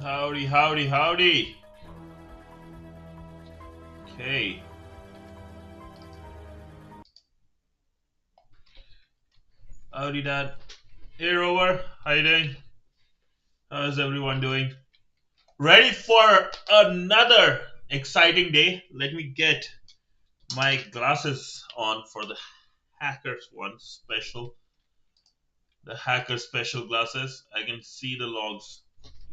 Howdy, howdy, howdy. Okay. Howdy, Dad. Hey, Rover. How you doing? How's everyone doing? Ready for another exciting day? Let me get my glasses on for the hackers one special. The hacker special glasses. I can see the logs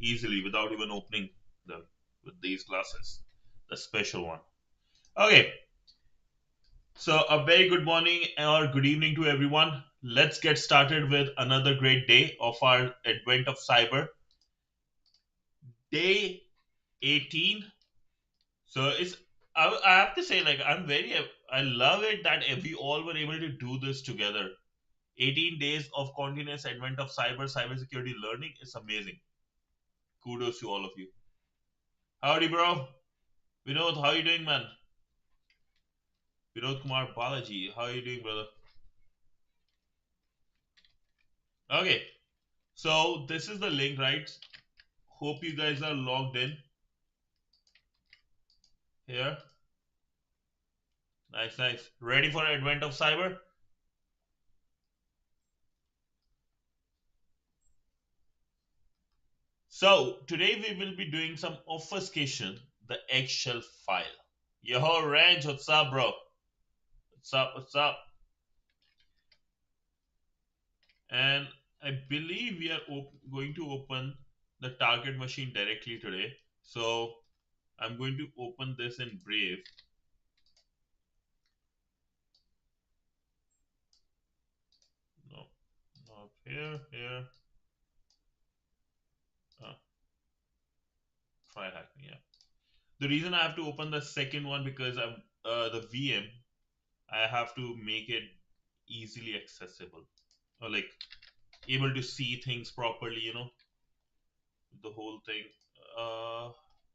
easily without even opening them with these glasses. The special one. Okay. So, a very good morning or good evening to everyone. Let's get started with another great day of our Advent of Cyber, day 18. So, I have to say, like, I love it that we all were able to do this together. 18 days of continuous Advent of cybersecurity learning is amazing. Kudos to all of you. Howdy, bro. Vinod, how you doing, man? Vinod Kumar Balaji, how you doing, brother? Okay, so this is the link, right? Hope you guys are logged in here. Nice, nice. Ready for Advent of Cyber? So, today we will be doing some obfuscation, the eggshell file. Yo, Range, what's up, bro? What's up, what's up? And I believe we are going to open the target machine directly today. So, I'm going to open this in Brave. No, not here, here. Uh, TryHackMe, yeah. The reason I have to open the second one because I'm the VM, I have to make it easily accessible or like able to see things properly, the whole thing. Uh,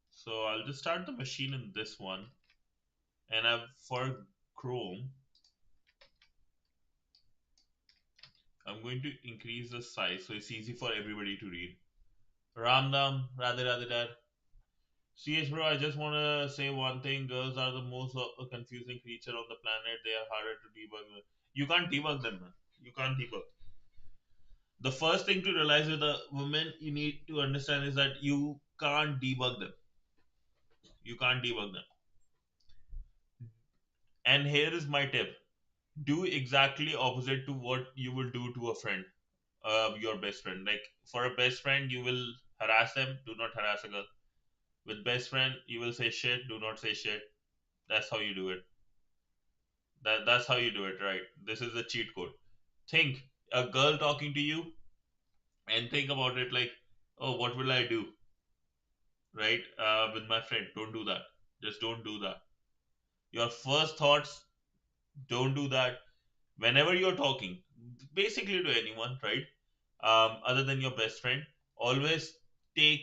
so I'll just start the machine in this one, and for Chrome, I'm going to increase the size so it's easy for everybody to read. Ramdam, Radhe Dad. CH bro, I just want to say one thing. Girls are the most confusing creature on the planet. They are harder to debug. You can't debug them, man. You can't debug. The first thing to realize with a woman you need to understand is that you can't debug them. You can't debug them. And here is my tip: do exactly opposite to what you will do to a friend, your best friend. Like for a best friend, you will harass them. Do not harass a girl. With best friend, you will say shit. Do not say shit. That's how you do it. That's how you do it, right? This is the cheat code. Think a girl talking to you, and think about it like, oh, what will I do, right? With my friend, don't do that. Just don't do that. Your first thoughts, don't do that. Whenever you're talking, basically to anyone, right? Other than your best friend, always take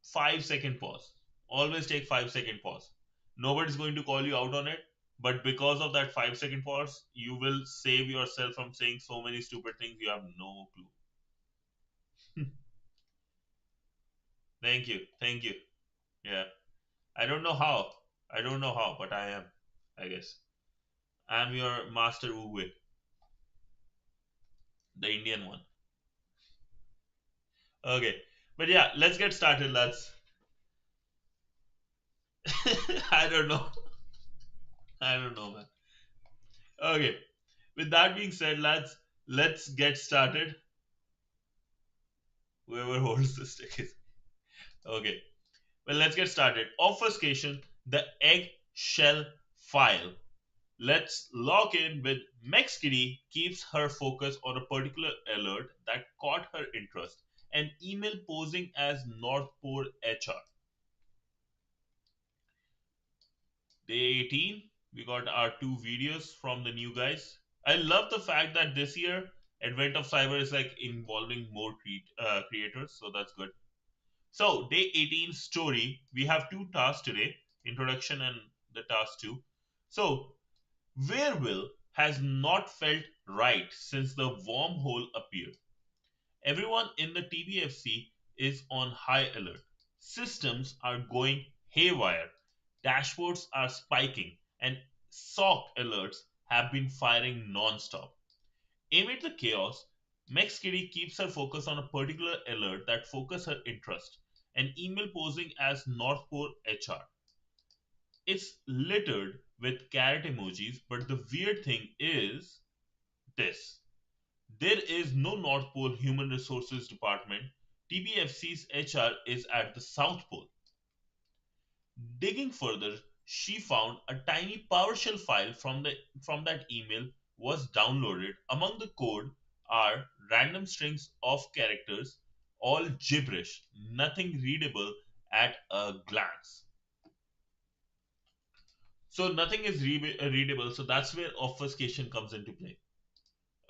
5 second pause. Always take 5 second pause. Nobody's going to call you out on it, but because of that 5 second pause, you will save yourself from saying so many stupid things you have no clue. Thank you, thank you. Yeah, I don't know how. I don't know how, but I am. I guess I'm your master Uwe, the Indian one. Okay, but yeah, let's get started, lads. I don't know. I don't know, man. Okay, with that being said, lads, let's get started. Whoever holds the stick is okay. Well, let's get started. Obfuscation, the eggshell file. Let's log in with MexKitty keeps her focus on a particular alert that caught her interest. An email posing as North Pole HR. Day 18, we got our two videos from the new guys. I love the fact that this year Advent of Cyber is like involving more creators, so that's good. So, day 18 story, we have two tasks today, introduction and the task 2. So, where will has not felt right since the wormhole appeared. Everyone in the TBFC is on high alert. Systems are going haywire, dashboards are spiking, and SOC alerts have been firing non-stop. Amid the chaos, MexKitty keeps her focus on a particular alert that focus her interest, an email posing as North Pole HR. It's littered with carrot emojis, but the weird thing is this. There is no North Pole Human Resources Department. TBFC's HR is at the South Pole. Digging further, she found a tiny PowerShell file from that email was downloaded. Among the code are random strings of characters, all gibberish, nothing readable at a glance. So nothing is readable. So that's where obfuscation comes into play.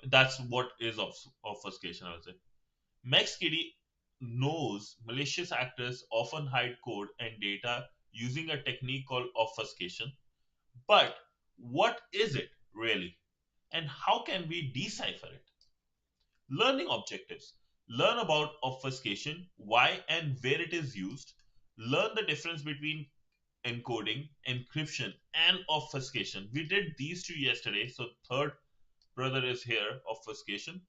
That's what is obfuscation, I would say. MaxKitty knows malicious actors often hide code and data using a technique called obfuscation. But what is it really? And how can we decipher it? Learning objectives. Learn about obfuscation, why and where it is used. Learn the difference between encoding, encryption, and obfuscation. We did these two yesterday, so third brother is here, obfuscation.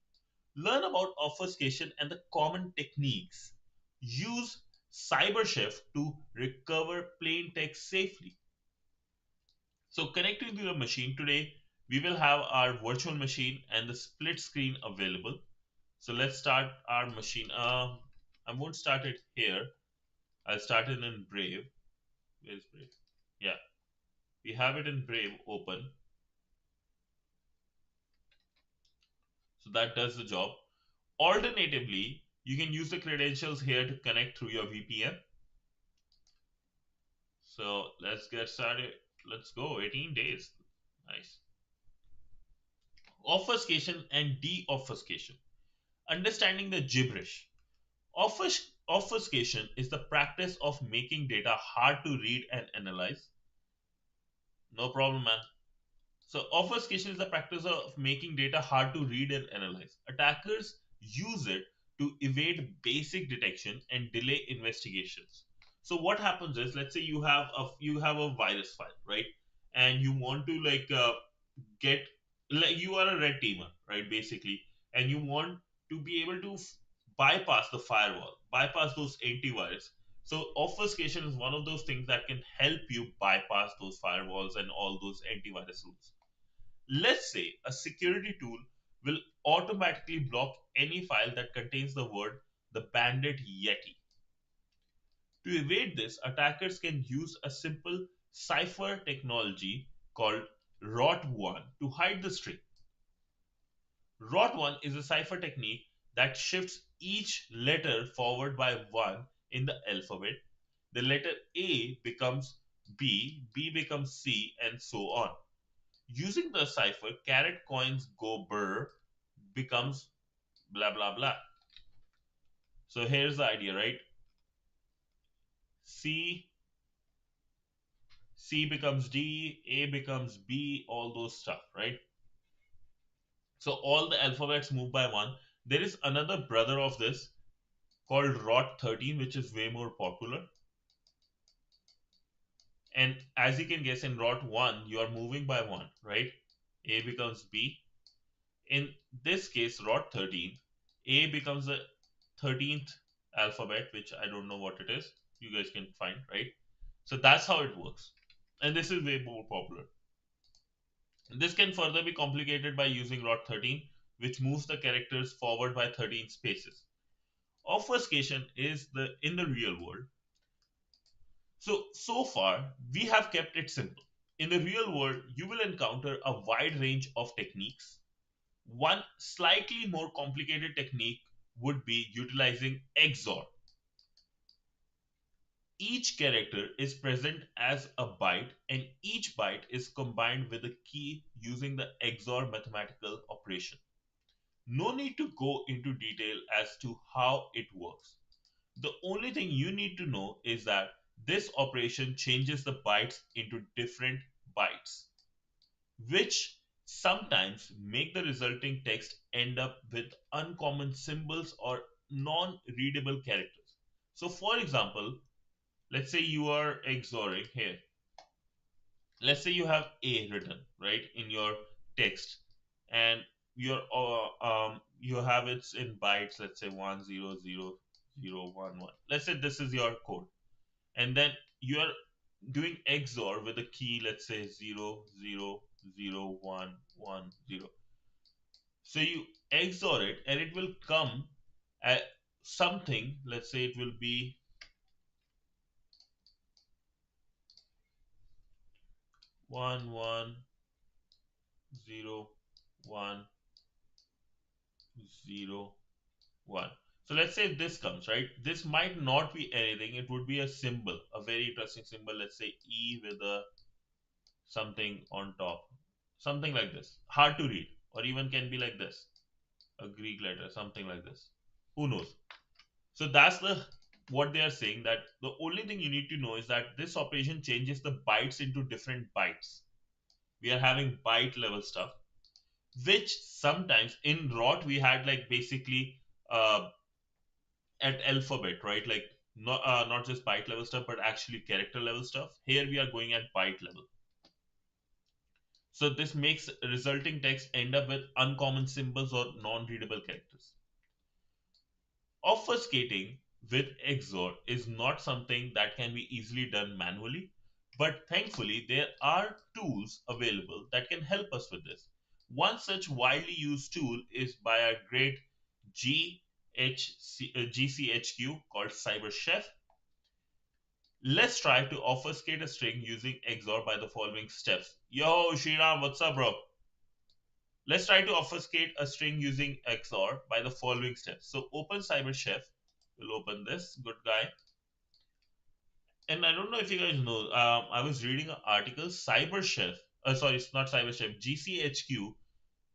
Learn about obfuscation and the common techniques. Use CyberShift to recover plain text safely. So connecting to your machine today, we will have our virtual machine and the split screen available. So let's start our machine. I won't start it here. I'll start it in Brave. Where's Brave? Yeah, we have it in Brave open. So that does the job. Alternatively, you can use the credentials here to connect through your VPN. So let's get started. Let's go. 18 days. Nice. Obfuscation and deobfuscation. Understanding the gibberish. Obfuscation is the practice of making data hard to read and analyze. No problem, man. So, obfuscation is the practice of making data hard to read and analyze. Attackers use it to evade basic detection and delay investigations. So, what happens is, let's say you have a virus file, right? And you want to get like you are a red teamer, right? Basically, and you want to be able to bypass the firewall, bypass those antivirus. So obfuscation is one of those things that can help you bypass those firewalls and all those antivirus rules. Let's say a security tool will automatically block any file that contains the word the bandit yeti. To evade this, attackers can use a simple cipher technology called ROT1 to hide the string. ROT1 is a cipher technique that shifts each letter forward by 1 in the alphabet. The letter A becomes B, B becomes C, and so on. Using the cipher, carrot coins go burr becomes blah blah blah. So here's the idea, right? C C becomes D, A becomes B, all those stuff, right? So all the alphabets move by one. There is another brother of this called ROT13, which is way more popular. And as you can guess, in ROT1, you are moving by one, right? A becomes B. In this case, ROT13, A becomes the 13th alphabet, which I don't know what it is. You guys can find, right? So that's how it works. And this is way more popular. This can further be complicated by using ROT13, which moves the characters forward by 13 spaces. Obfuscation is in the real world. So far, we have kept it simple. In the real world, you will encounter a wide range of techniques. One slightly more complicated technique would be utilizing XOR. Each character is present as a byte, and each byte is combined with a key using the XOR mathematical operation. No need to go into detail as to how it works. The only thing you need to know is that this operation changes the bytes into different bytes, which sometimes make the resulting text end up with uncommon symbols or non-readable characters. So for example, Let's say you are XORing here. Let's say you have A written right in your text, and you have it in bytes. Let's say 1000011. Let's say this is your code, and then you are doing XOR with a key. Let's say 000110. So you XOR it, and it will come at something. Let's say it will be 110101. So let's say if this comes, right? This might not be anything. It would be a symbol, a very interesting symbol. Let's say E with a something on top, something like this. Hard to read, or even can be like this, a Greek letter, something like this. Who knows? So that's what they are saying, that the only thing you need to know is that this operation changes the bytes into different bytes. We are having byte level stuff, which sometimes in ROT we had like basically uh, at alphabet, right? Like not just byte level stuff, but actually character level stuff. Here we are going at byte level. So this makes resulting text end up with uncommon symbols or non-readable characters. Obfuscating with XOR is not something that can be easily done manually, but thankfully there are tools available that can help us with this. One such widely used tool is by a great GCHQ called CyberChef. Let's try to obfuscate a string using XOR by the following steps. Yo, Shriram, what's up, bro? Let's try to obfuscate a string using XOR by the following steps. So open CyberChef. We'll open this. Good guy. And I don't know if you guys know, I was reading an article. CyberChef, sorry, it's not CyberChef, GCHQ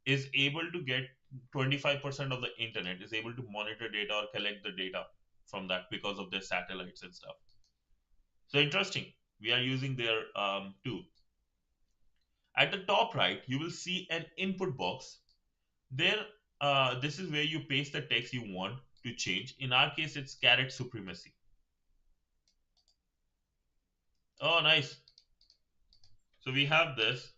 is able to get 25% of the internet, is able to monitor data or collect the data from that because of their satellites and stuff. So interesting. We are using their tool. At the top right, you will see an input box. There, this is where you paste the text you want to change. In our case, it's caret supremacy. Oh, nice. So we have this.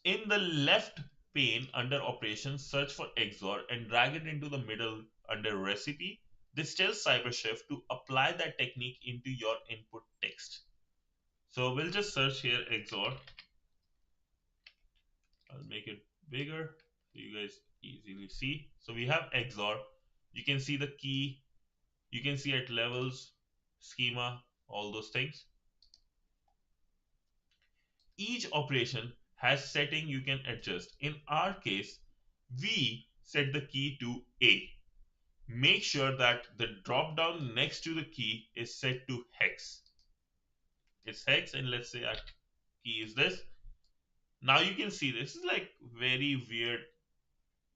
In the left pane under operations, search for XOR and drag it into the middle under recipe. This tells CyberChef to apply that technique into your input text. So we'll just search here XOR. I'll make it bigger so you guys easily see. So we have XOR. You can see the key. You can see at levels, schema, all those things. Each operation has setting you can adjust. In our case, we set the key to A. Make sure that the drop down next to the key is set to hex. It's hex, and let's say our key is this. Now you can see this is like very weird,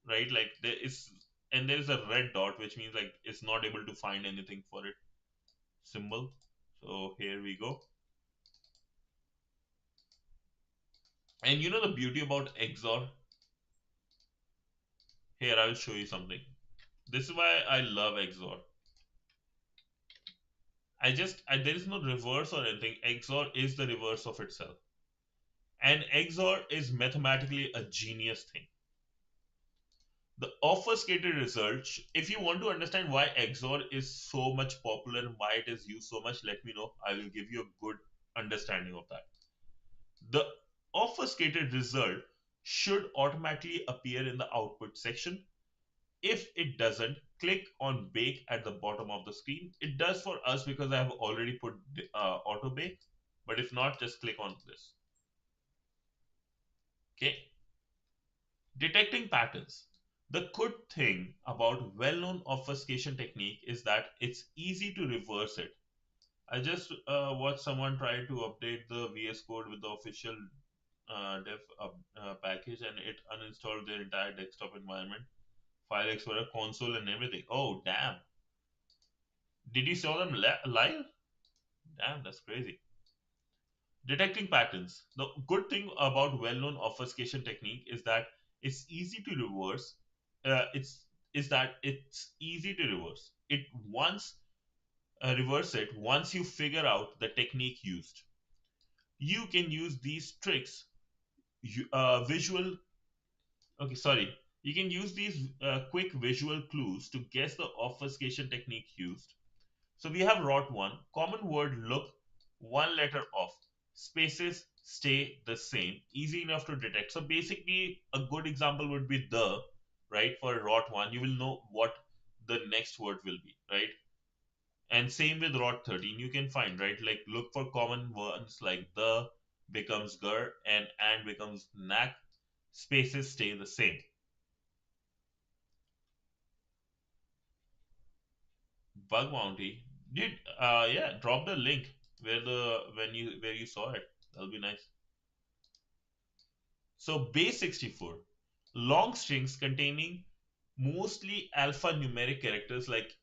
right? Like there is, and there is a red dot, which means like it's not able to find anything for it symbol. So here we go. And you know the beauty about XOR? Here I will show you something. This is why I love XOR. There is no reverse or anything. XOR is the reverse of itself. And XOR is mathematically a genius thing. The obfuscated result, if you want to understand why XOR is so much popular and why it is used so much, let me know. I will give you a good understanding of that. The obfuscated result should automatically appear in the output section. If it doesn't, click on bake at the bottom of the screen. It does for us because I have already put auto bake, but if not, just click on this. Okay. Detecting patterns. The good thing about well-known obfuscation technique is that it's easy to reverse it. I just watched someone try to update the VS Code with the official dev package, and it uninstalled their entire desktop environment, File Explorer, console, and everything. Oh, damn. Did you saw them live? Damn, that's crazy. Detecting patterns. The good thing about well-known obfuscation technique is that it's easy to reverse. It's is that it's easy to reverse it once you figure out the technique used. You can use these tricks, visual okay sorry you can use these quick visual clues to guess the obfuscation technique used. So we have rot 1, common word look, one letter off, spaces stay the same, easy enough to detect. So basically a good example would be the, right? For rot 1 you will know what the next word will be, right? And same with rot 13, you can find, right? Like look for common words like the becomes gur and becomes knack, spaces stay the same. Bug bounty. Did yeah, drop the link where you saw it. That'll be nice. So base 64, long strings containing mostly alphanumeric characters like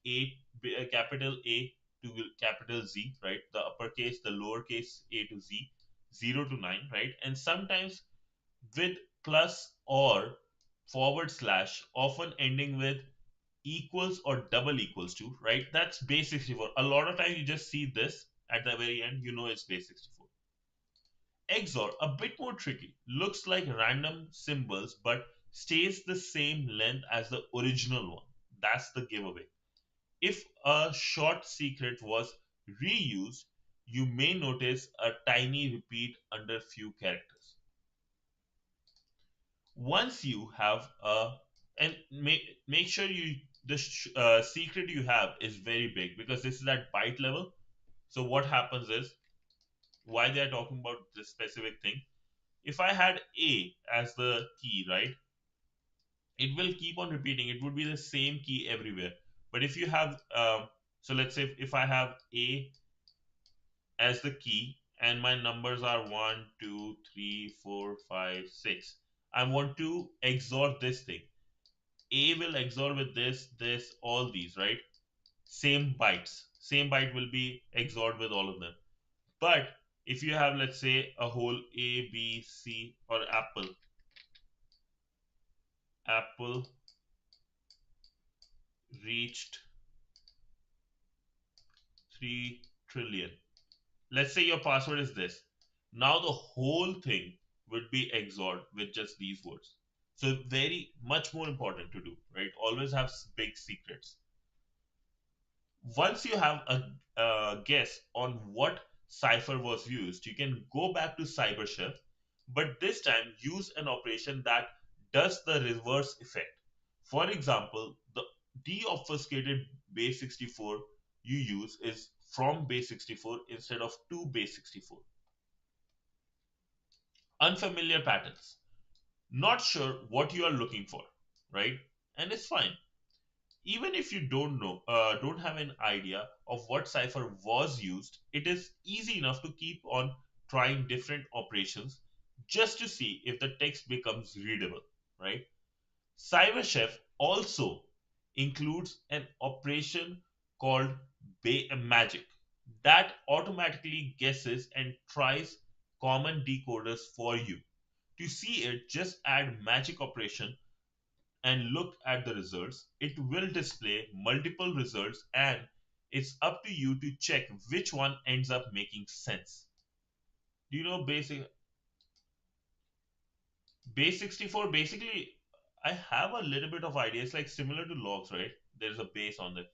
capital A to capital Z, right? The uppercase, the lowercase a to Z, 0 to 9, right? And sometimes with plus or forward slash, often ending with equals or double equals to, right? That's base 64. A lot of times you just see this at the very end, you know it's base 64. XOR, a bit more tricky, looks like random symbols but stays the same length as the original one. That's the giveaway. If a short secret was reused, you may notice a tiny repeat under few characters. Once you have a and make sure the secret you have is very big, because this is at byte level. So what happens is, why they are talking about this specific thing, if I had a as the key, right, it will keep on repeating, it would be the same key everywhere. But if you have so let's say if I have a as the key and my numbers are 1 2 3 4 5 6, I want to XOR this thing. A will XOR with this, all these, right? Same bytes. Same byte will be XORed with all of them. But if you have, let's say, a whole A, B, C, or Apple reached 3 trillion. Let's say your password is this. Now the whole thing would be XORed with just these words. So very much more important to do, right? Always have big secrets. Once you have a guess on what cipher was used, you can go back to CyberSecurity, but this time use an operation that does the reverse effect. For example, the deobfuscated base 64 you use is from base 64 instead of to base 64. Unfamiliar patterns. Not sure what you are looking for, right? And it's fine. Even if you don't have an idea of what cipher was used, it is easy enough to keep on trying different operations just to see if the text becomes readable, right? CyberChef also includes an operation called magic that automatically guesses and tries common decoders for you. To see it, just add magic operation and look at the results. It will display multiple results, and it's up to you to check which one ends up making sense. Do you know base 64? Basically, I have a little bit of idea. It's like similar to logs, right? There's a base on it.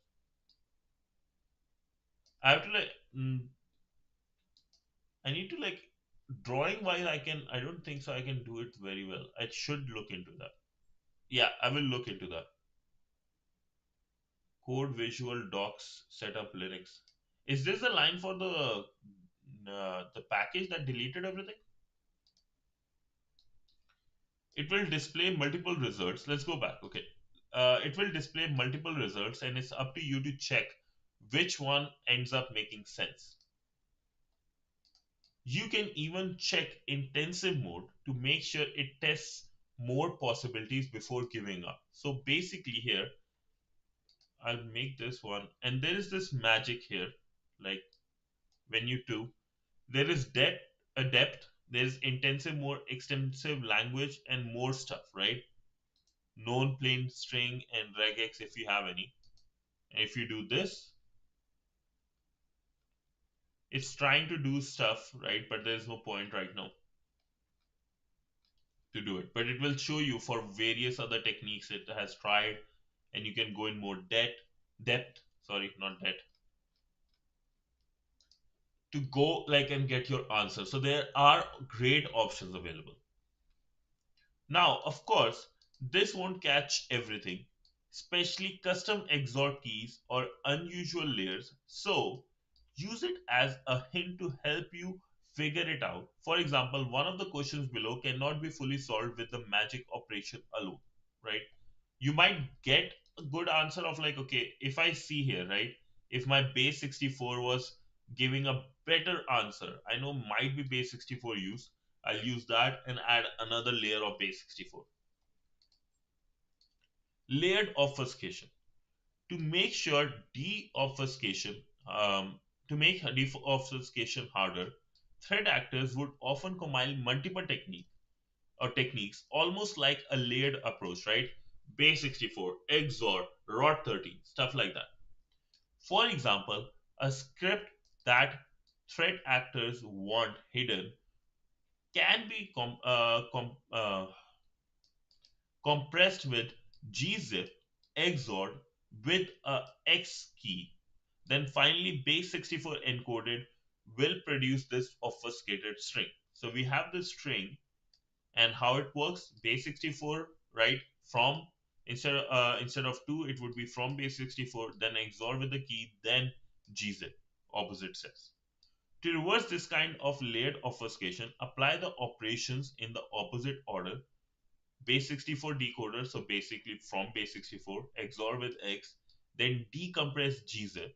I have to I need to drawing wise. I don't think so. I can do it very well. I should look into that. Yeah, I will look into that. Code Visual Docs Setup Linux. Is this the line for the package that deleted everything? It will display multiple results. Let's go back. Okay. It will display multiple results, and it's up to you to check which one ends up making sense. You can even check intensive mode to make sure it tests more possibilities before giving up. So basically, here I'll make this one, and there is this magic here, like when you do, there is depth, there's intensive, more extensive language, and more stuff, right? known plain string, and regex if you have any. And if you do this, it's trying to do stuff, right? But there's no point right now to do it. But it will show you for various other techniques it has tried, and you can go in more depth, sorry, not depth, to go like and get your answer. So there are great options available. Now, of course, this won't catch everything, especially custom XOR keys or unusual layers. So use it as a hint to help you figure it out. For example, one of the questions below cannot be fully solved with the magic operation alone, right? You might get a good answer of like, okay, if I see here, right, if my base 64 was giving a better answer, I know might be base 64 use, I'll use that and add another layer of base 64. Layered obfuscation. To make sure deobfuscation, to make deobfuscation harder, threat actors would often combine multiple techniques, almost like a layered approach, right? Base 64, XOR, ROT13, stuff like that. For example, a script that threat actors want hidden can be compressed with gzip XOR with a X key. Then finally, base 64 encoded will produce this obfuscated string. So we have this string, and how it works: base 64, right? From instead of 2, it would be from base 64, then XOR with the key, then gzip, opposite says. To reverse this kind of layered obfuscation, apply the operations in the opposite order. Base 64 decoder, so basically from base 64, XOR with X, then decompress gzip.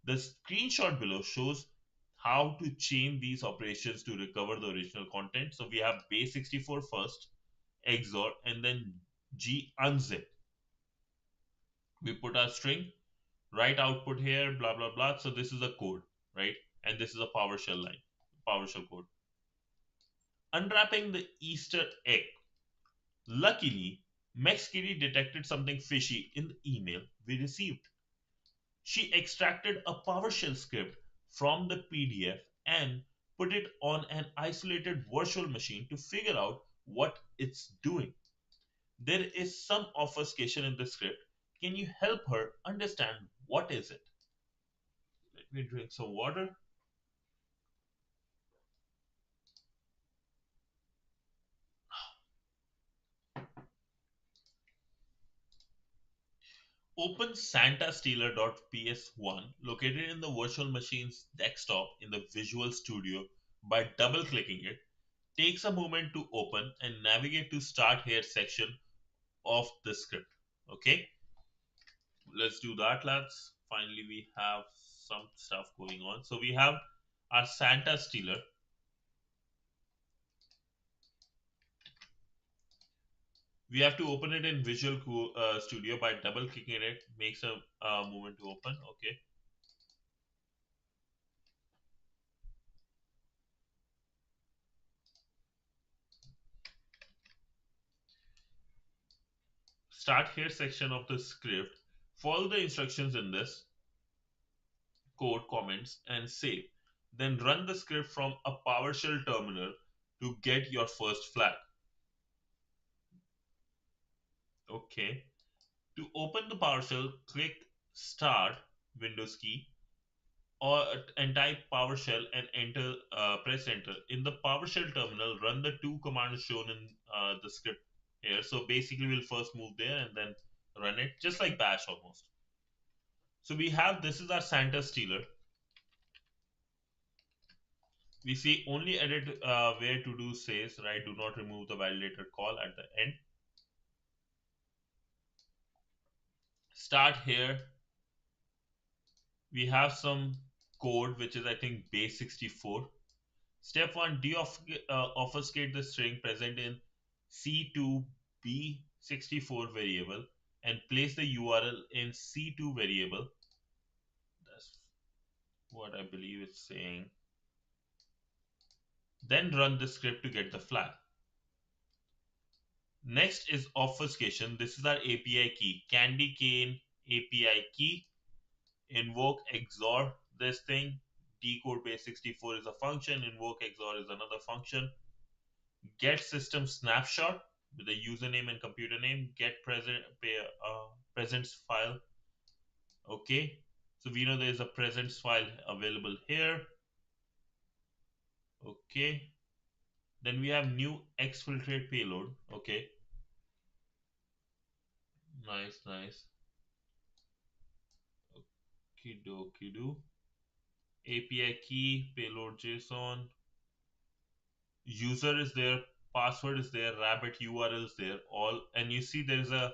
The screenshot below shows how to chain these operations to recover the original content. So we have base 64 first, XOR, and then G unzip. We put our string, write output here, blah blah blah. So this is a code, right? And this is a PowerShell line, PowerShell code. Unwrapping the Easter egg. Luckily, MexKitty detected something fishy in the email we received. She extracted a PowerShell script from the PDF and put it on an isolated virtual machine to figure out what it's doing. There is some obfuscation in the script. Can you help her understand what is it? Let me drink some water. Open santastealer.ps1 located in the virtual machine's desktop in the Visual Studio by double clicking it. Takes a moment to open and navigate to start here section of the script. Okay, let's do that, lads. Finally, we have some stuff going on. So we have our Santa Stealer. We have to open it in Visual Studio by double clicking it. Makes a movement to open. Okay. Start here section of the script. Follow the instructions in this code comments and save. Then run the script from a PowerShell terminal to get your first flag. Okay. To open the PowerShell, click Start Windows key or and type PowerShell and enter. Press Enter. In the PowerShell terminal, run the two commands shown in the script here. So basically, we'll first move there and then run it, just like Bash almost. So we have this is our Santa Stealer. We see only edit where to do says, right? Do not remove the validator call at the end. Start here. We have some code which is I think base 64. Step 1, deobfuscate the string present in C2B64 variable and place the URL in C2 variable. That's what I believe it's saying. Then run the script to get the flag. Next is obfuscation. This is our API key. Candy cane API key. Invoke XOR this thing. Decode base 64 is a function. Invoke XOR is another function. Get system snapshot with the username and computer name. Get presents file. Okay. So we know there is a presents file available here. Okay. Then we have new exfiltrate payload. Okay. Nice, nice. Kido. API key, payload JSON. User is there, password is there, rabbit URL is there, all, and you see there is a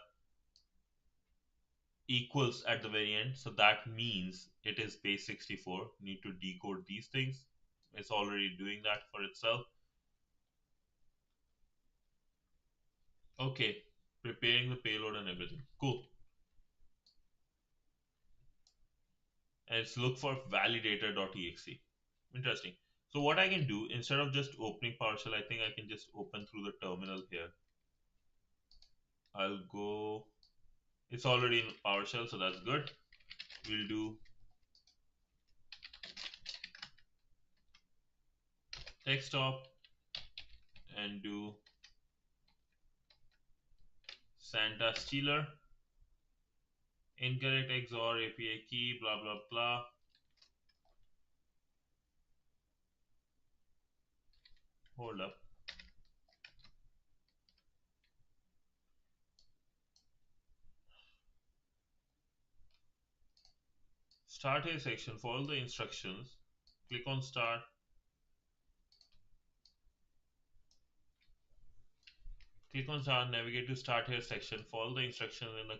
equals at the very end. So that means it is base 64. Need to decode these things. It's already doing that for itself. Okay, preparing the payload and everything. Cool. And it's look for validator.exe. Interesting. So what I can do, instead of just opening PowerShell, I think I can just open through the terminal here. I'll go, it's already in PowerShell, so that's good. We'll do desktop and do Santa Stealer, incorrect XOR API key, blah blah blah. Hold up. Start here section, follow the instructions, click on start. Click on start, navigate to start here section, follow the instructions in the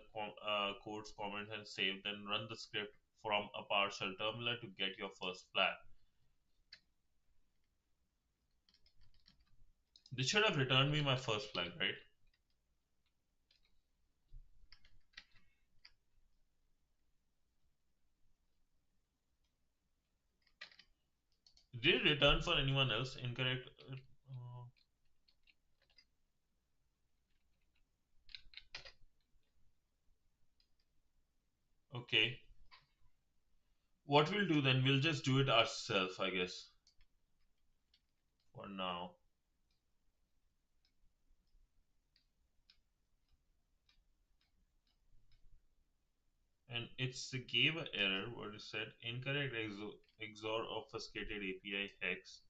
code's comments and save, then run the script from a PowerShell terminal to get your first flag. This should have returned me my first flag, right? Did it return for anyone else? Incorrect. Okay. What we'll do then, we'll just do it ourselves, I guess. For now. And it's gave an error. What it said, incorrect XOR obfuscated API hex,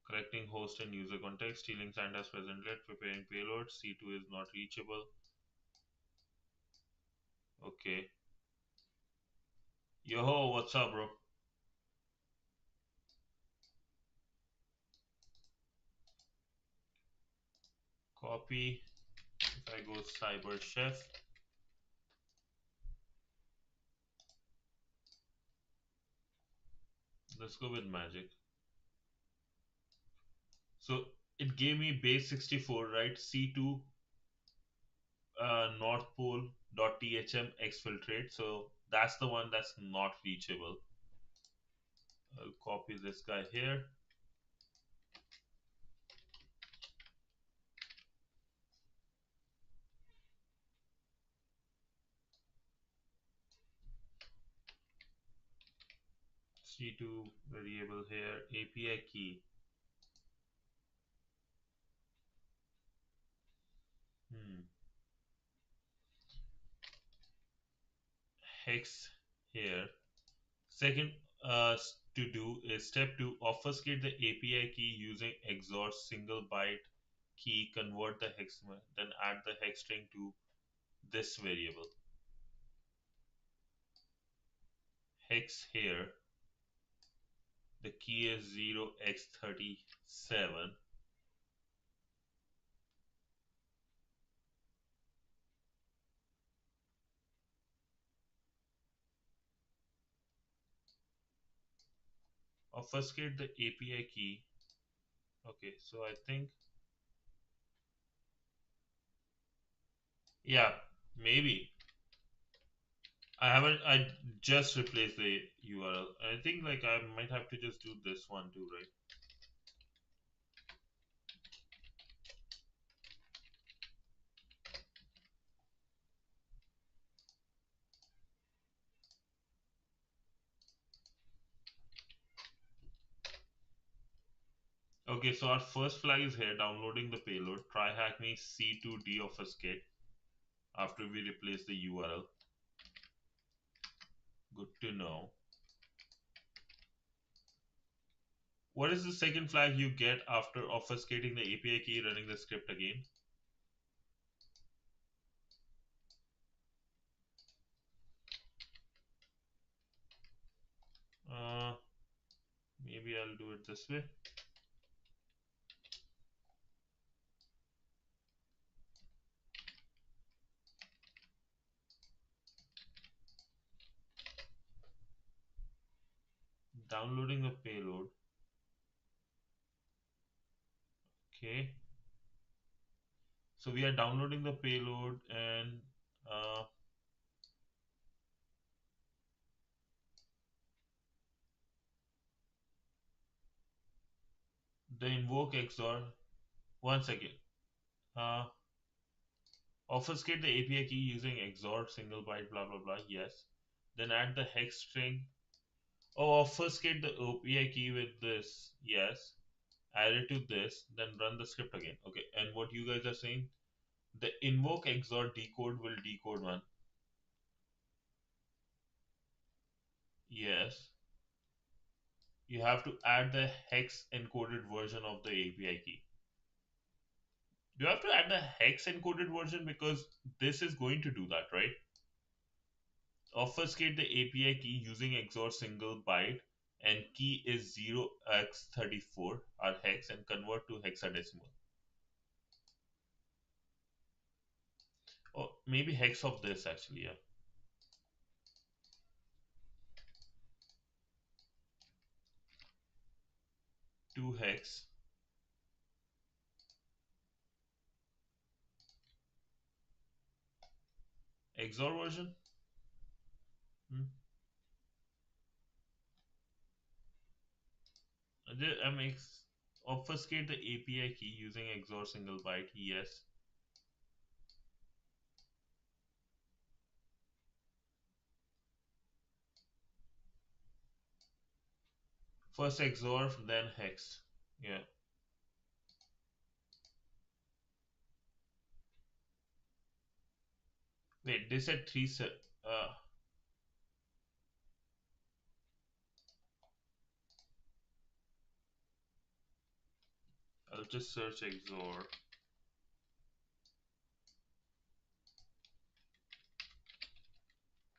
correcting host and user context, stealing Santa's present let, preparing payload, C2 is not reachable. Okay. Yo, what's up, bro? Copy. If I go cyber chef, let's go with magic. So it gave me base 64, right? C2 North Pole .thm exfiltrate. So that's the one that's not reachable. I'll copy this guy here. C2 variable here, API key. Hex here. Second to do is step 2, obfuscate the API key using XOR single byte key, convert the hex, then add the hex string to this variable. Hex here, the key is 0x37. Obfuscate the API key. Okay, so I think, yeah, maybe. I just replaced the URL. I think like I might have to just do this one too, right? Okay, so our first flag is here, downloading the payload. TryHackMe C2 deobfuscate after we replace the URL. Good to know. What is the second flag you get after obfuscating the API key, running the script again? Uh, Maybe I'll do it this way. Downloading the payload. Okay. So we are downloading the payload and uh, the invoke XOR. One second. Uh, Obfuscate the API key using XOR single byte blah blah blah. Yes. Then add the hex string. Oh, obfuscate the API key with this. Yes. Add it to this. Then run the script again. Okay. And what you guys are saying? The invoke XOR decode will decode one. Yes. You have to add the hex encoded version of the API key. You have to add the hex encoded version because this is going to do that, right? Obfuscate the API key using XOR single byte and key is 0x34 or hex and convert to hexadecimal. Or maybe hex of this actually, yeah. 2 hex. XOR version? Hmm. Obfuscate the API key using XOR single byte, yes. First XOR, then hex. Yeah. Wait, they said three set. I'll just search XOR.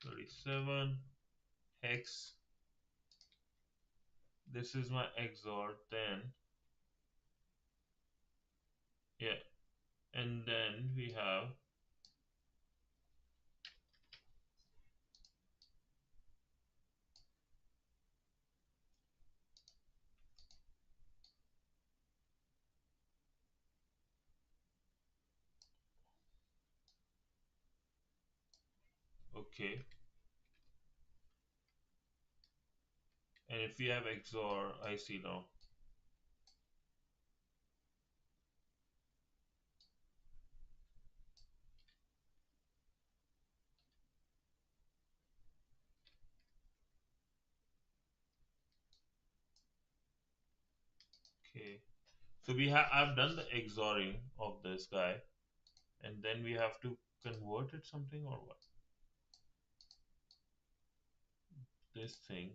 37 hex. This is my XOR. Then yeah, and then we have okay. And if we have XOR, I see now. Okay. So we have I've done the XORing of this guy, and then we have to convert it something or what? This thing.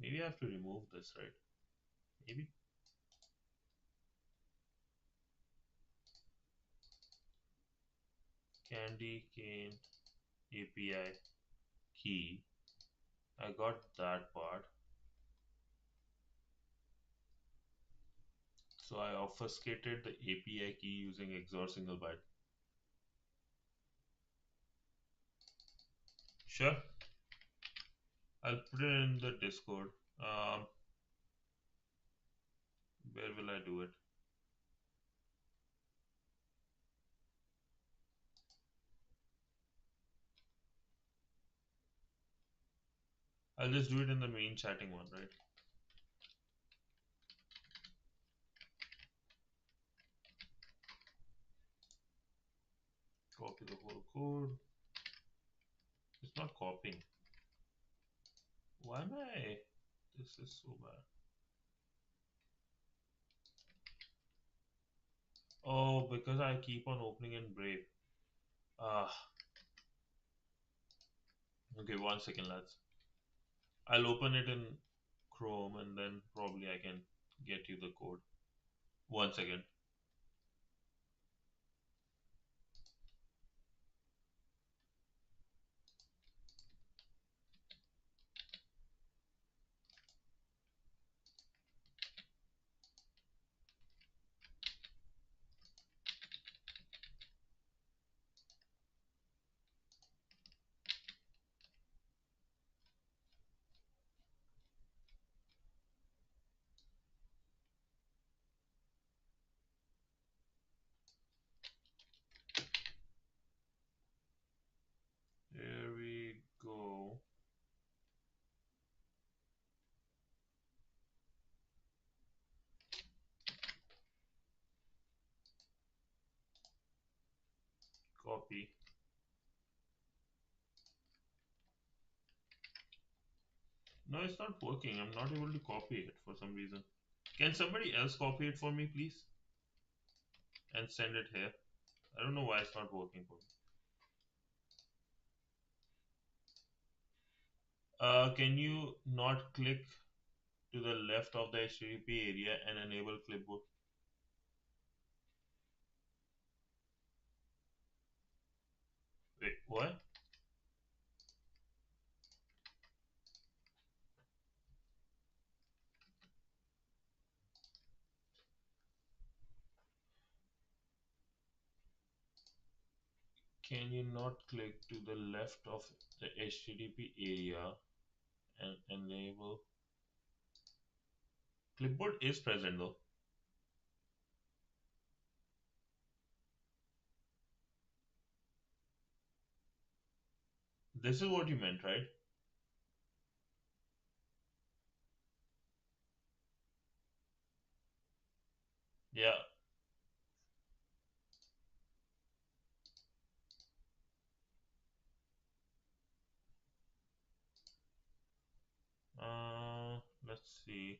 Maybe I have to remove this, right? Maybe. Candy cane API key. I got that part. So I obfuscated the API key using XOR single byte. Sure. I'll put it in the Discord. Where will I do it? I'll just do it in the main chatting one, right? Copy the whole code. It's not copying. Why am I? This is so bad. Oh, because I keep on opening in Brave. Ah, okay, 1 second, lads. I'll open it in Chrome and then probably I can get you the code. 1 second. Here we go. Copy. No, it's not working. I'm not able to copy it for some reason. Can somebody else copy it for me, please? And send it here. I don't know why it's not working for me. Can you not click to the left of the HTTP area and enable clipboard? Wait, what? Can you not click to the left of the HTTP area and enable clipboard is present though. This is what you meant, right? Yeah. Let's see.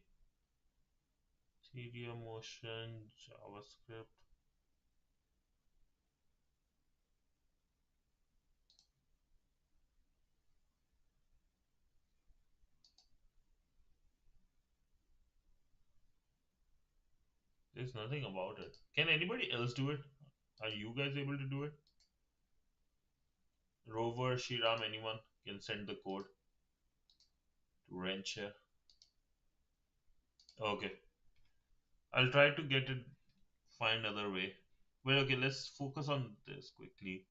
TDM motion, JavaScript. There's nothing about it. Can anybody else do it? Are you guys able to do it? Rover, Shiram, anyone can send the code to Wrencher. Okay. I'll try to get it, find other way. Well, okay, let's focus on this quickly.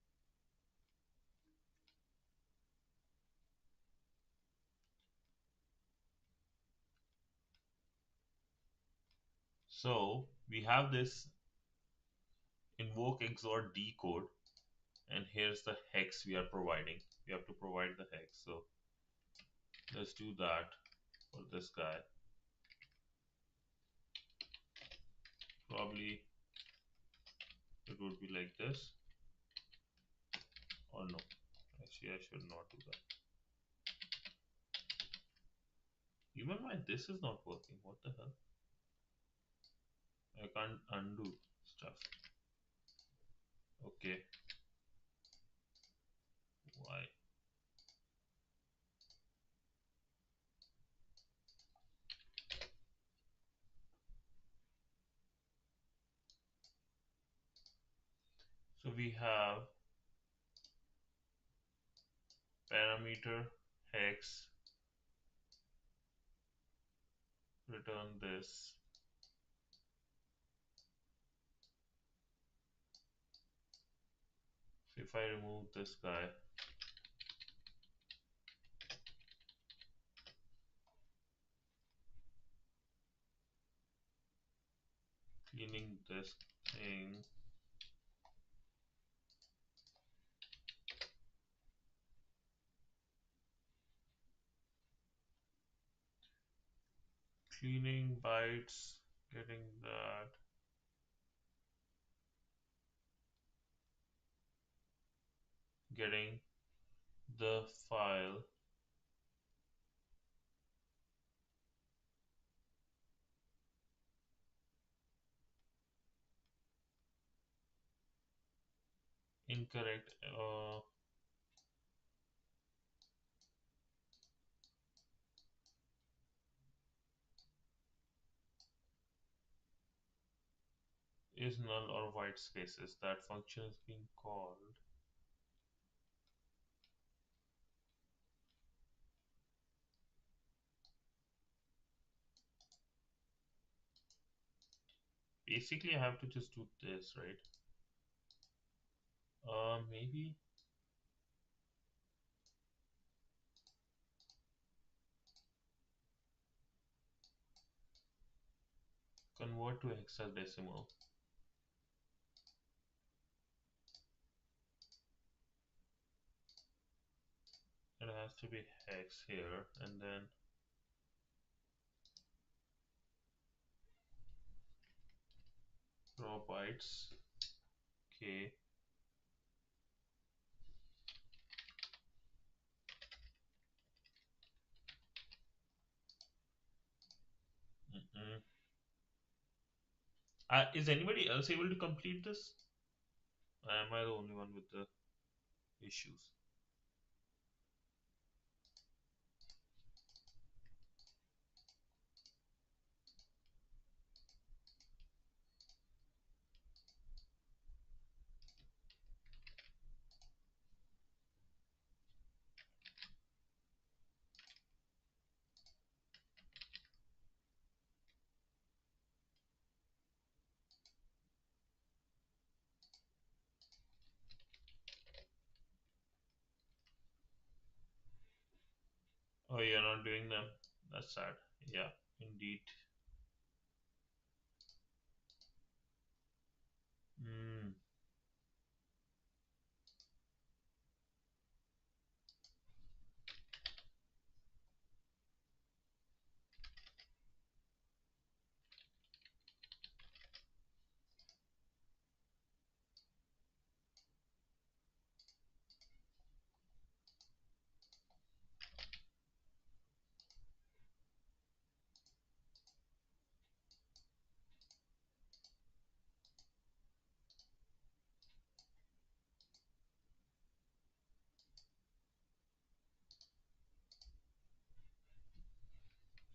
So we have this invoke XOR decode, and here's the hex we are providing. We have to provide the hex. So let's do that for this guy. Probably it would be like this. Or no. Actually, I should not do that. Even my this is not working. What the hell? I can't undo stuff. Okay. Why? So we have parameter hex return this. So if I remove this guy, cleaning this thing, cleaning bytes, getting that, getting the file, Incorrect. Is null or white spaces. That function is being called. Basically, I have to just do this, right? Maybe convert to hexadecimal. It has to be hex here, and then raw bytes. Okay. Mm-mm. Is anybody else able to complete this? Am I the only one with the issues? Oh, you're not doing them? That's sad. Yeah, indeed. Mm.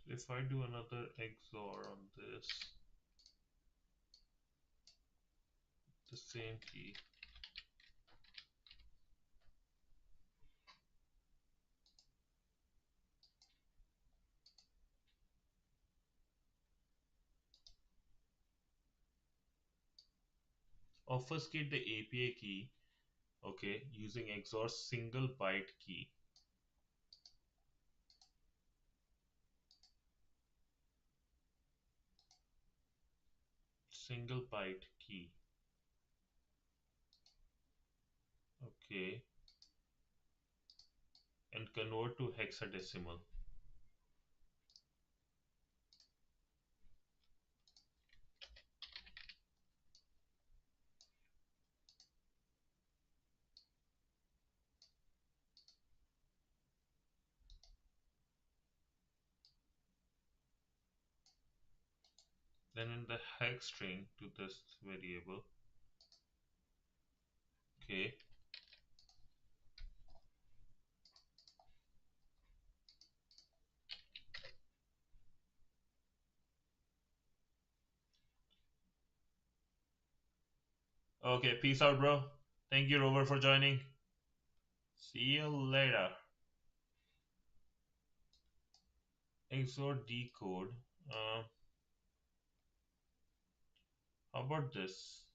If I do another XOR on this, the same key. Obfuscate the API key, okay, using XOR single byte key. Single byte key. Okay. And convert to hexadecimal. Then in the hex string to this variable. Okay. Okay, peace out, bro. Thank you, Rover, for joining. See you later. XOR decode. How about this?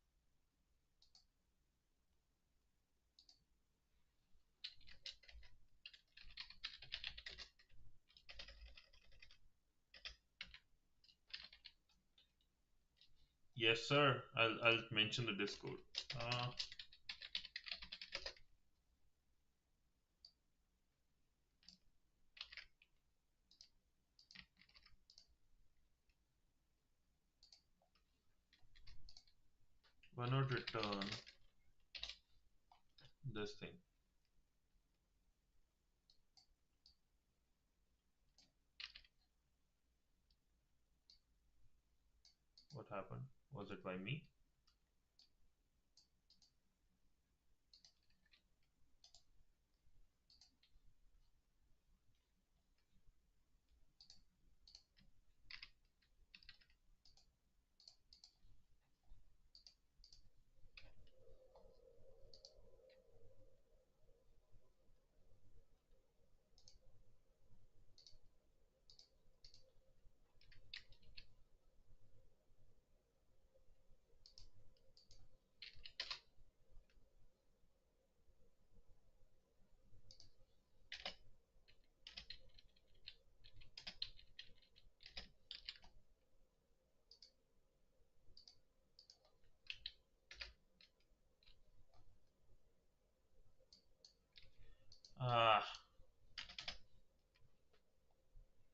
Yes, sir. I'll mention the Discord. Why not return this thing? What happened? Was it by me?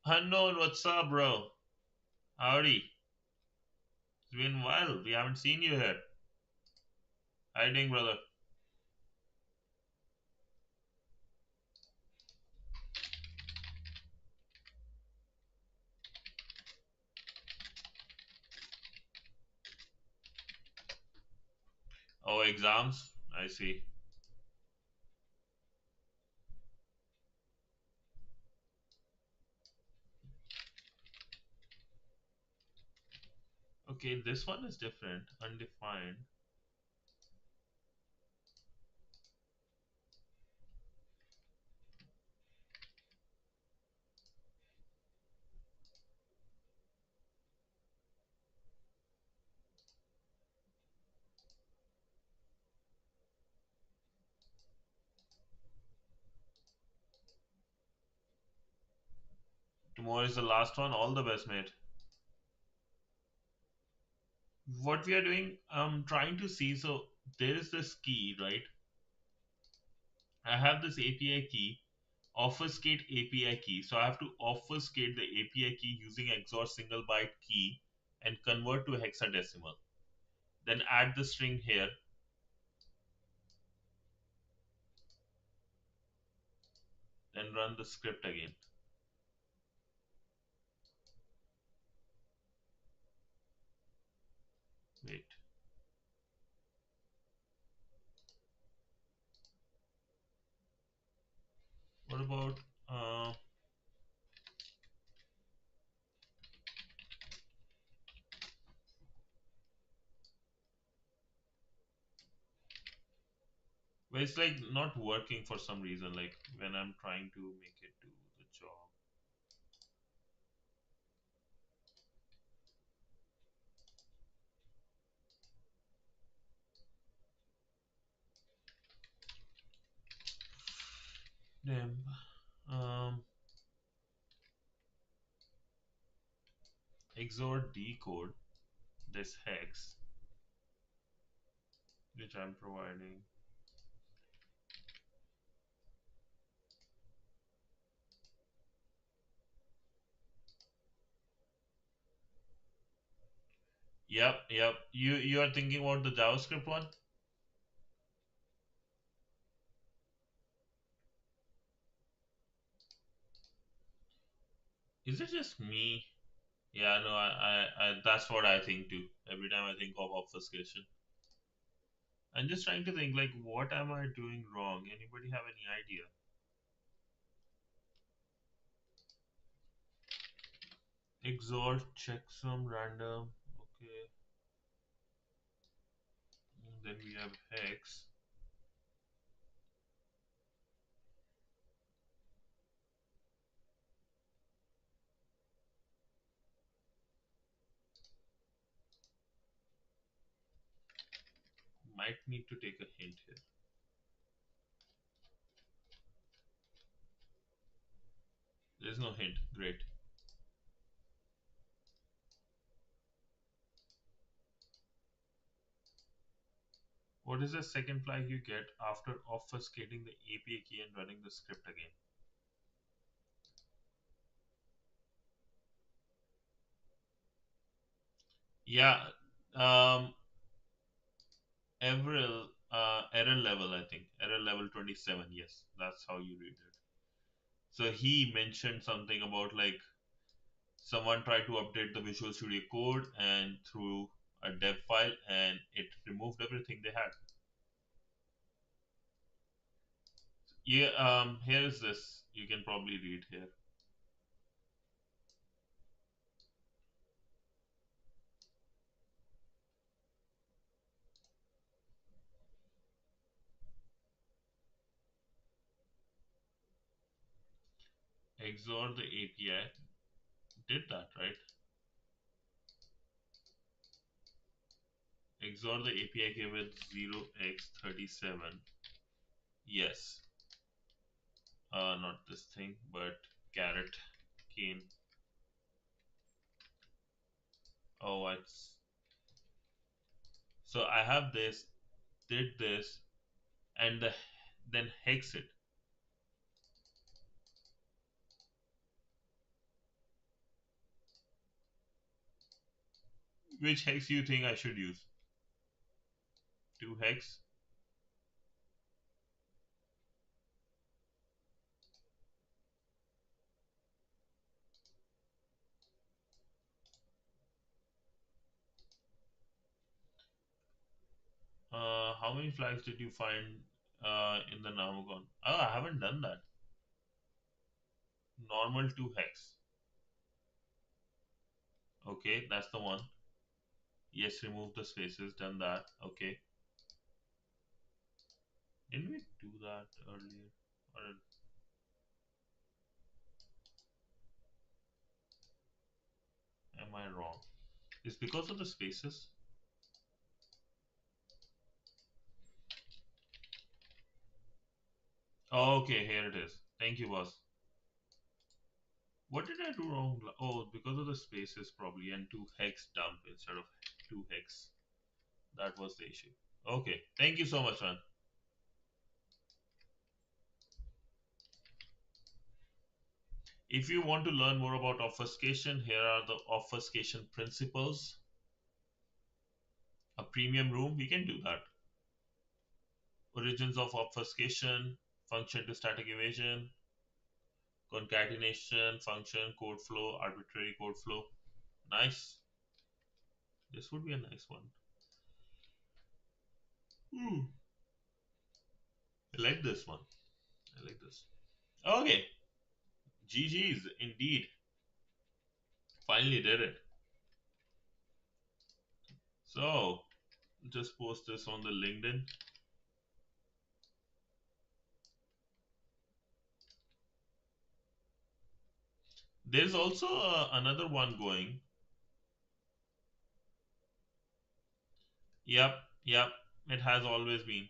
Unknown, what's up, bro? Howdy. It's been a while. We haven't seen you here. How you doing, brother? Oh, exams? I see. Okay, this one is different. Undefined. Tomorrow is the last one. All the best, mate. What we are doing, I'm trying to see. So there is this key, right? I have this API key, obfuscate API key. So I have to obfuscate the API key using XOR single byte key and convert to hexadecimal. Then add the string here, then run the script again. Wait. What about well, it's like not working for some reason, like when I'm trying to make it do the job. Then XOR decode this hex which I'm providing. Yep. You are thinking about the JavaScript one? Is it just me? Yeah, no, I that's what I think too. Every time I think of obfuscation. I'm just trying to think like what am I doing wrong? Anybody have any idea? XOR checksum random. Okay. Then we have hex. Might need to take a hint here. There's no hint. Great. What is the second flag you get after obfuscating the API key and running the script again? Yeah, um, error level, I think. Error level 27. Yes, that's how you read it. So he mentioned something about like someone tried to update the Visual Studio Code and through a dev file and it removed everything they had. Yeah, here is this. You can probably read here. XOR the API did that, right? XOR the API key with 0x37. Yes. Not this thing, but carrot cane. Oh, it's so I have this, did this, and then hex it. Which hex you think I should use? 2 hex. How many flags did you find in the Namagon? Oh, I haven't done that. Normal 2 hex. Okay, that's the one. Yes, remove the spaces. Done that. Okay. Didn't we do that earlier? Or am I wrong? It's because of the spaces? Oh, okay, here it is. Thank you, boss. What did I do wrong? Oh, because of the spaces probably, and 2 hex dump instead of 2 hex. That was the issue. Okay, thank you so much, man. If you want to learn more about obfuscation, here are the obfuscation principles. A premium room, we can do that. Origins of obfuscation, function to static evasion, concatenation, function, code flow, arbitrary code flow. Nice. This would be a nice one. I like this one. I like this. Okay. GG's indeed. Finally did it. So just post this on the LinkedIn. There's also another one going. Yep, yep. It has always been.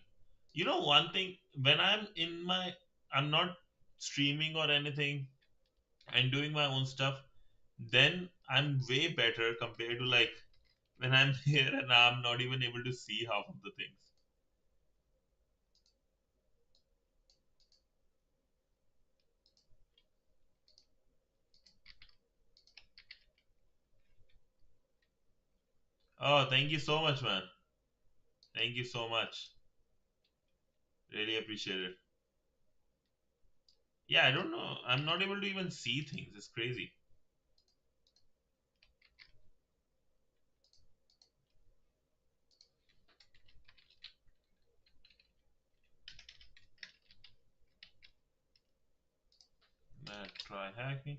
You know, one thing, when I'm not streaming or anything and doing my own stuff, then I'm way better compared to like when I'm here and I'm not even able to see half of the things. Oh, thank you so much, man. Thank you so much. Really appreciate it. Yeah, I don't know. I'm not able to even see things. It's crazy. TryHackMe.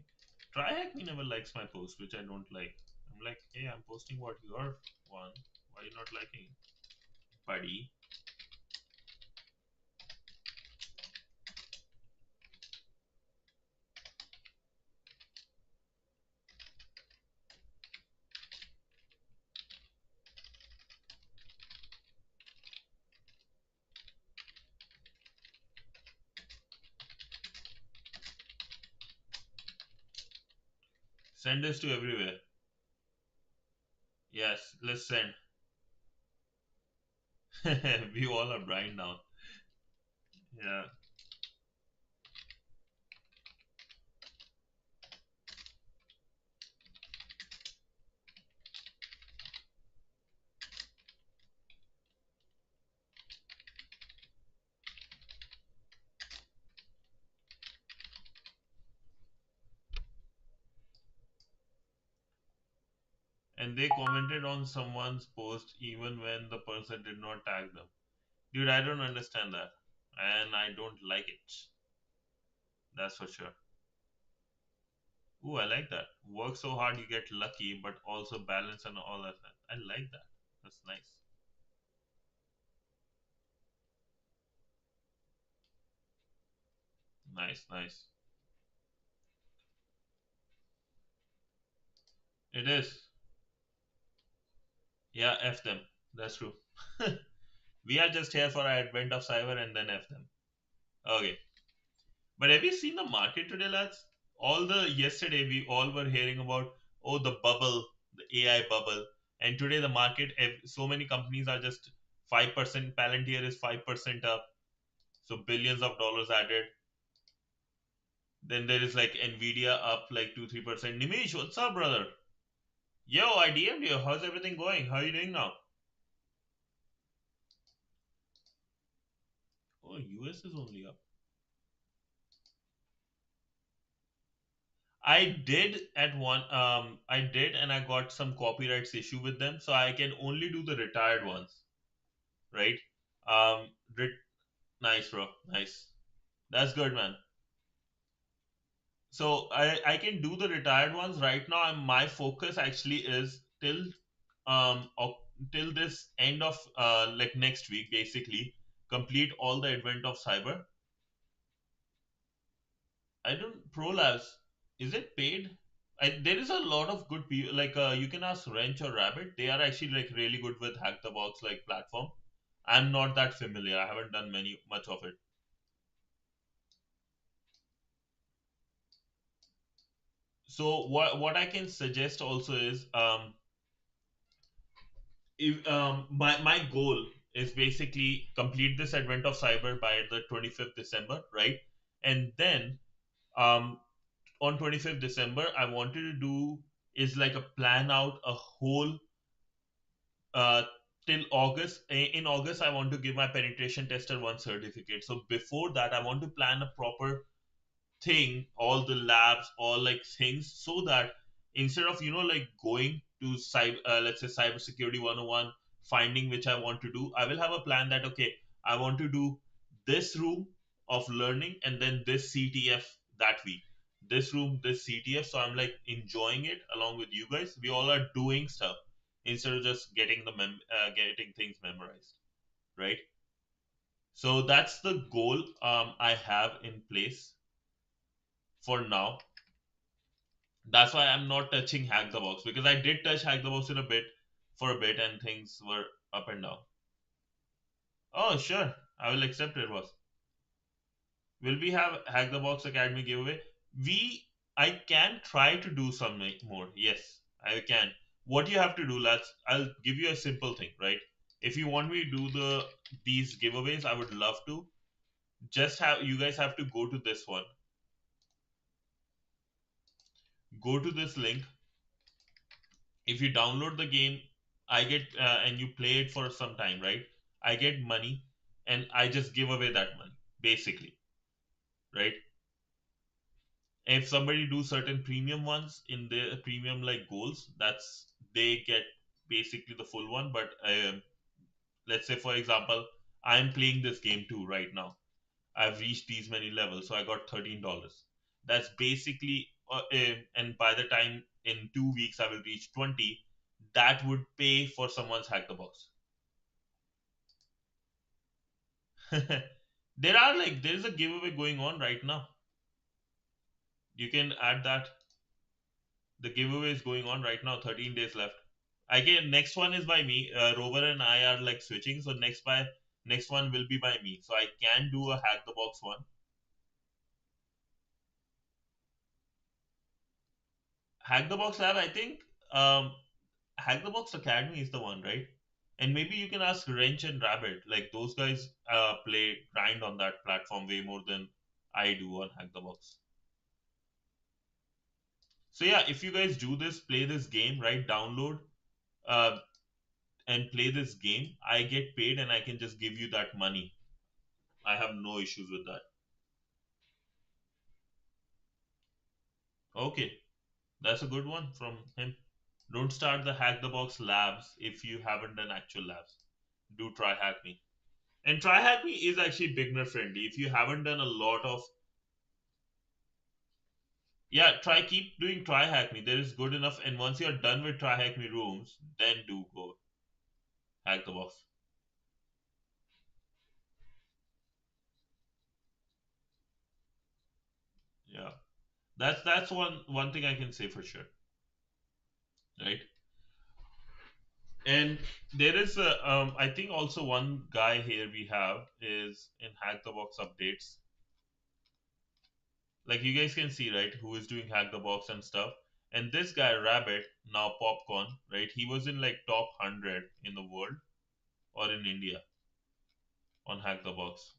TryHackMe never likes my post, which I don't like. I'm like, hey, I'm posting what your one. Why are you not liking it, buddy? Send this to everywhere. Yes, let's send. We all are blind now. Yeah. And they commented on someone's post even when the person did not tag them. Dude, I don't understand that. And I don't like it. That's for sure. Ooh, I like that. Work so hard you get lucky, but also balance and all that. I like that. That's nice. Nice, nice. It is. Yeah, F them. That's true. We are just here for our AdventOfCyber and then F them. Okay. But have you seen the market today, lads? Yesterday we all were hearing about, oh, the bubble, the AI bubble, and today the market, so many companies are just 5%. Palantir is 5% up, so billions of dollars added. Then there is like Nvidia up like 2-3%. Nimish, what's up, brother? Yo, I DM'd you. How's everything going? How are you doing now? Oh, US is only up. I did at one I did, and I got some copyrights issue with them, so I can only do the retired ones, right? Um ret- nice, bro. Nice. That's good, man. So I can do the retired ones right now, and my focus actually is um oc- till this end of like next week, basically complete all the Advent of Cyber. I don't Pro Labs. Is it paid? There is a lot of good people. Like you can ask Wrench or Rabbit. They are actually like really good with Hack the Box like platform. I'm not that familiar. I haven't done many much of it. So what I can suggest also is if my goal is basically complete this Advent of Cyber by the 25th December, right? And then um on 25th December, I wanted to do is like a plan out a whole uh, till August. In August, I want to give my penetration tester one certificate. So before that, I want to plan a proper thing, all the labs, all like things, so that instead of like going to let's say cybersecurity 101, finding which I want to do, I will have a plan that okay, I want to do this room of learning and then this CTF that week. This room, this CTF. So I'm like enjoying it along with you guys. We all are doing stuff instead of just getting things memorized, right? So that's the goal I have in place for now. That's why I'm not touching Hack the Box, because I did touch Hack the Box in a bit for a bit and things were up and down. Oh, sure. I will accept it, boss. Will we have Hack the Box Academy giveaway? We I can try to do some more. Yes, I can. What you have to do, lads, I'll give you a simple thing, right? If you want me to do these giveaways, I would love to. Just have you guys have to go to this one. Go to this link. If you download the game, I get and you play it for some time, right? I get money, and I just give away that money, basically, right? If somebody do certain premium ones in their premium like goals, that's they get basically the full one. But let's say for example, I'm playing this game too right now. I've reached these many levels, so I got $13. That's basically, and by the time in 2 weeks I will reach 20, that would pay for someone's Hack the Box. There's a giveaway going on right now. You can add that. The giveaway is going on right now. 13 days left. Again, next one is by me. Rover and I are like switching, so next one will be by me. So I can do a Hack the Box one. Hack the Box lab, I think. Hack the Box Academy is the one, right? And maybe you can ask Wrench and Rabbit. Like those guys play grind on that platform way more than I do on Hack the Box. So yeah, if you guys do this, play this game, right? Download uh, and play this game. I get paid and I can just give you that money. I have no issues with that. Okay, that's a good one from him. Don't start the Hack the Box labs if you haven't done actual labs. Do TryHackMe. And TryHackMe is actually beginner friendly. If you haven't done a lot of, yeah, keep doing TryHackMe. There is good enough. And once you're done with TryHackMe rooms, then do go Hack the Box. Yeah, that's one thing I can say for sure, right? And there is a I think also one guy here we have is in Hack the Box updates. Like you guys can see, right, who is doing Hack the Box and stuff. And this guy Rabbit, now Popcorn, right? He was in like top 100 in the world or in India on Hack the Box.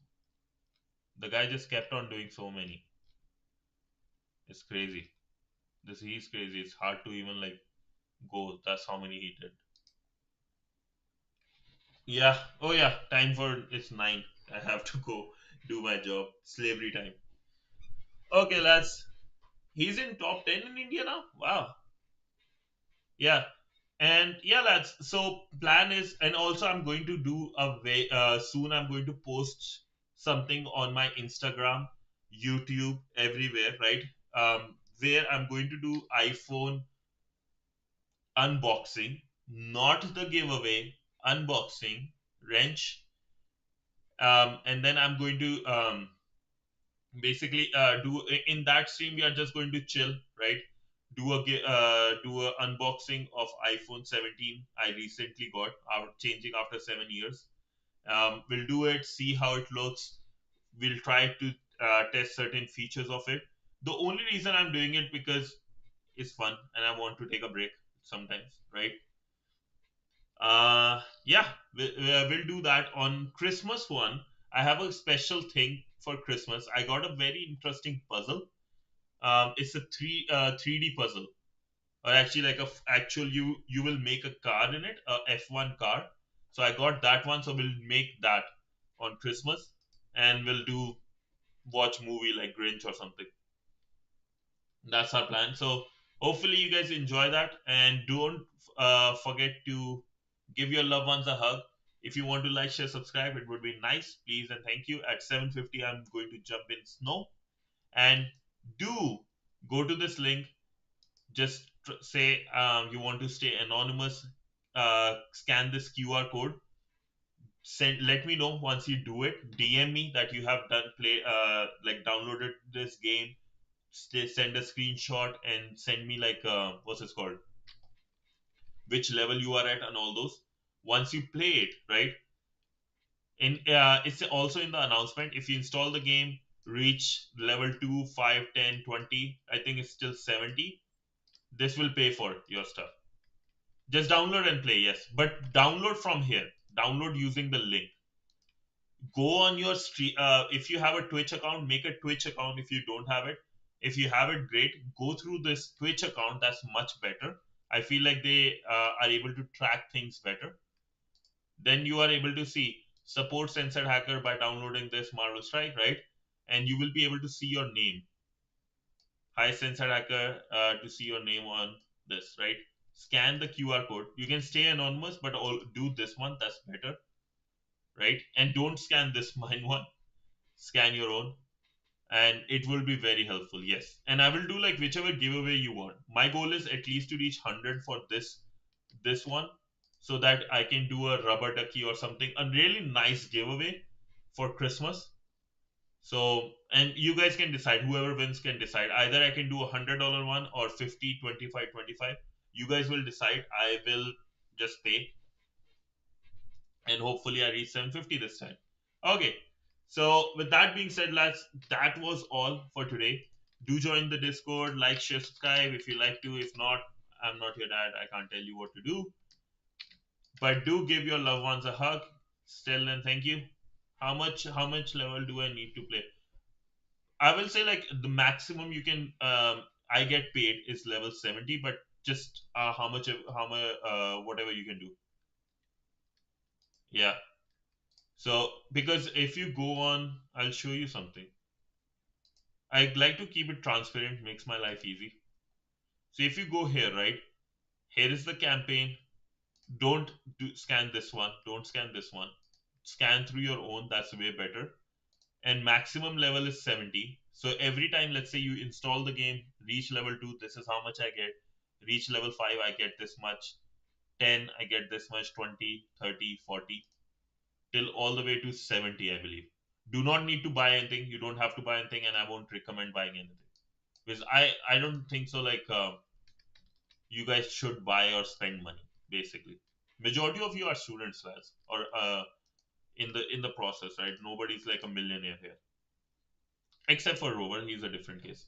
The guy just kept on doing so many. It's crazy. This He's crazy. It's hard to even like. go. That's how many he did. Yeah. Oh yeah. Time for it's 9. I have to go do my job. Slavery time. Okay, lads. He's in top 10 in India now. Wow. Yeah. And yeah, lads. So plan is, and also I'm going to do a way soon. I'm going to post something on my Instagram, YouTube, everywhere, right? Where I'm going to do iPhone unboxing, not the giveaway, unboxing, wrench. And then I'm going to basically do in that stream. We are just going to chill, right? Do a unboxing of iPhone 17. I recently got out, changing after 7 years. We'll do it, see how it looks. We'll try to test certain features of it. The only reason I'm doing it because it's fun and I want to take a break sometimes, right? Yeah, we'll do that on Christmas one. I have a special thing for Christmas. I got a very interesting puzzle. It's a 3D puzzle, or actually like actual you will make a car in it, a F1 car. So I got that one. So we'll make that on Christmas, and we'll do watch movie like Grinch or something. That's our plan. So hopefully you guys enjoy that, and don't forget to give your loved ones a hug. If you want to like, share, subscribe, it would be nice, please and thank you. At 7:50, I'm going to jump in snow, and do go to this link. Just say you want to stay anonymous. Scan this QR code. Send. Let me know once you do it. DM me that you have done play like downloaded this game. Send a screenshot and send me like what's it called, which level you are at and all those. Once you play it, right, in it's also in the announcement. If you install the game, reach level 2, 5, 10, 20, I think it's still 70, this will pay for your stuff. Just download and play, yes, but download from here. Download using the link. Go on your stream. If you have a Twitch account, make a Twitch account. If you don't have it, if you have it, great. Go through this Twitch account. That's much better. I feel like they are able to track things better. Then you are able to see support censored hacker by downloading this Marvel Strike, right? And you will be able to see your name. Hi censored hacker, to see your name on this, right? Scan the QR code. You can stay anonymous, but do this one. That's better, right? And don't scan this mine one. Scan your own, and it will be very helpful. Yes, and I will do like whichever giveaway you want. My goal is at least to reach 100 for this one, so that I can do a rubber ducky or something, a really nice giveaway for Christmas. So, and you guys can decide, whoever wins can decide, either I can do $100 one or 50, 25, 25. You guys will decide. I will just pay, and hopefully I reach 750 this time. Okay, so with that being said, lads, that was all for today. Do join the Discord, like, share, subscribe if you like to. If not, I'm not your dad, I can't tell you what to do. But do give your loved ones a hug still, and thank you. How much level do I need to play? I will say like the maximum you can I get paid is level 70, but just how much whatever you can do. Yeah. So because if you go on, I'll show you something. I like to keep it transparent, makes my life easy. So if you go here, right, here is the campaign. Don't scan this one. Don't scan this one. Scan through your own. That's way better. And maximum level is 70. So every time, let's say you install the game, reach level 2, this is how much I get. Reach level 5, I get this much. 10, I get this much. 20, 30, 40, till all the way to 70, I believe. Do not need to buy anything. You don't have to buy anything, and I won't recommend buying anything. Because I don't think so. Like you guys should buy or spend money. Basically, majority of you are students, lads, or in the process, right? Nobody's like a millionaire here, except for Rover. He's a different case.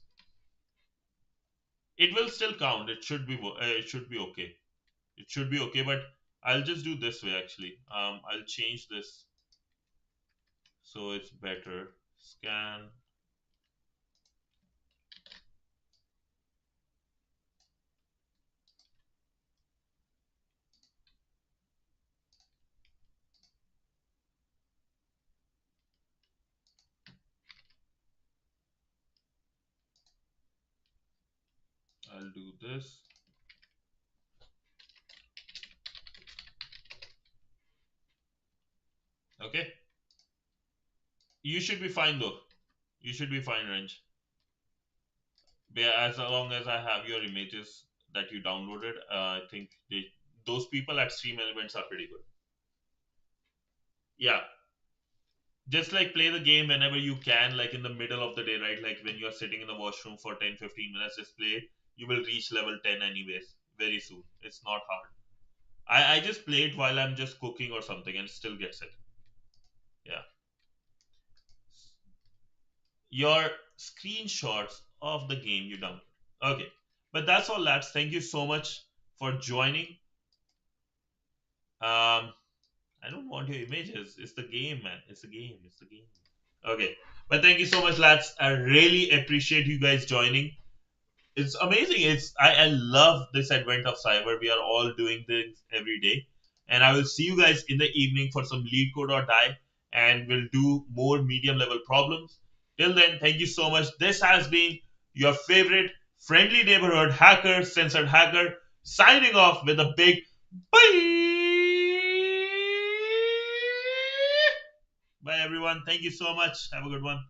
It will still count. It should be okay. It should be okay. But I'll just do this way actually. I'll change this so it's better. Scan. I'll do this. Okay. You should be fine though. You should be fine, Ranj. Yeah, as long as I have your images that you downloaded, I think those people at Stream Elements are pretty good. Yeah, just like play the game whenever you can, like in the middle of the day, right? Like when you're sitting in the washroom for 10-15 minutes, just play it. You will reach level 10 anyways, very soon. It's not hard. I just play it while I'm just cooking or something and still gets it. Yeah. Your screenshots of the game you download. Okay. But that's all, lads. Thank you so much for joining. I don't want your images. It's the game, man. It's the game. It's the game. Okay. But thank you so much, lads. I really appreciate you guys joining. It's amazing. I love this advent of cyber. We are all doing this every day. And I will see you guys in the evening for some lead code or die. And we'll do more medium level problems. Till then, thank you so much. This has been your favorite friendly neighborhood hacker, censored hacker, signing off with a big bye. Bye, everyone. Thank you so much. Have a good one.